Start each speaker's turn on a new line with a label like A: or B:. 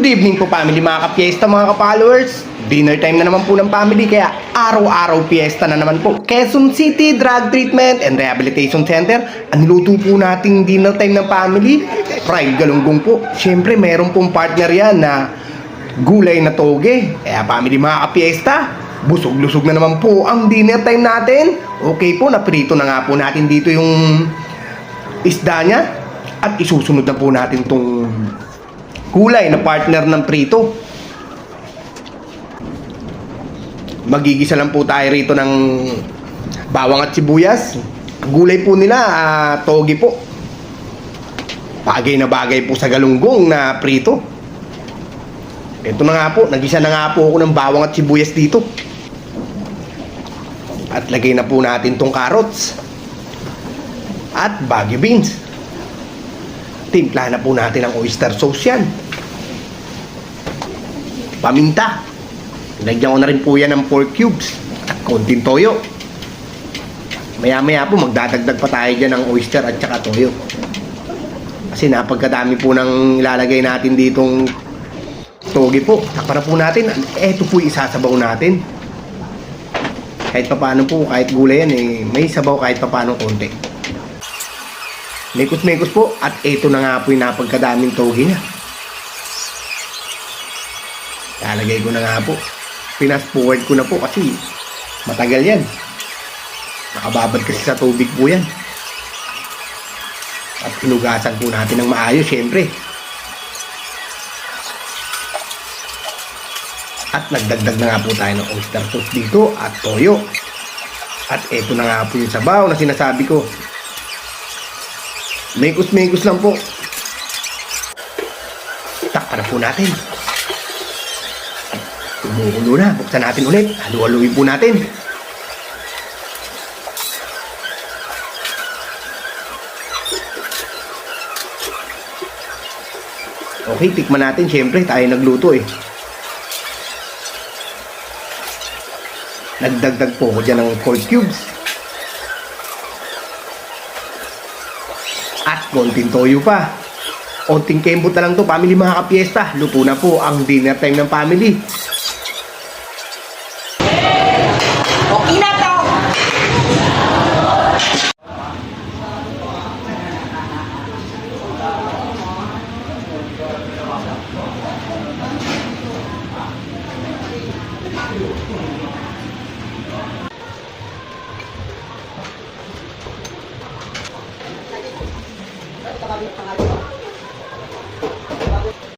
A: Good evening po family, mga ka-fiesta, mga ka-followers. Dinner time na naman po ng family, kaya araw-araw fiesta na naman po. Quezon City Drug Treatment and Rehabilitation Center. Ang niluto po nating dinner time ng family, fried galunggong po. Siyempre meron pong partner yan na gulay na toge. Kaya family, mga ka-fiesta, busog-lusog na naman po ang dinner time natin. Okay po, naprito na nga po natin dito yung isda niya. At isusunod na po natin tong gulay na partner ng prito. Magigisa lang po tayo rito ng bawang at sibuyas. Gulay po nila, toge po. Bagay na bagay po sa galunggong na prito. Ito na nga po, nagisa na nga po ako ng bawang at sibuyas dito. At lagay na po natin tong carrots at bagyo beans. Timpla na po natin ang oyster sauce yan. Paminta. Lagyan ko na rin po yan ng 4 cubes at konting toyo. Maya maya po magdadagdag pa tayo dyan ng oyster at saka toyo. Kasi napagkadami po ng ilalagay natin ditong toge po. Takpa na po natin. Eto po isasabaw natin. Kahit pa paano po, kahit gulay yan may sabaw kahit pa paano konti. Mekos-mekos po. At eto na nga po yung napagkadaming toge niya. Lalagay ko na nga po. Fast forward ko na po kasi matagal yan. Nakababad kasi sa tubig po yan. At hinugasan po natin ng maayos syempre. At nagdagdag na nga po tayo ng oyster sauce dito at toyo. At eto na nga po yung sabaw na sinasabi ko. Mekos-mekos lang po. Takpan na po natin. Kumukulo na. Buksan natin ulit. Halu-haluin po natin. Okay, tikman natin. Siyempre, tayo nagluto eh. Nagdagdag po ko dyan ng 4 cubes. At konting toyo pa. Konting kembot na lang to, family, mga ka-fiesta. Luto na po ang dinner time ng family.
B: Okay na to.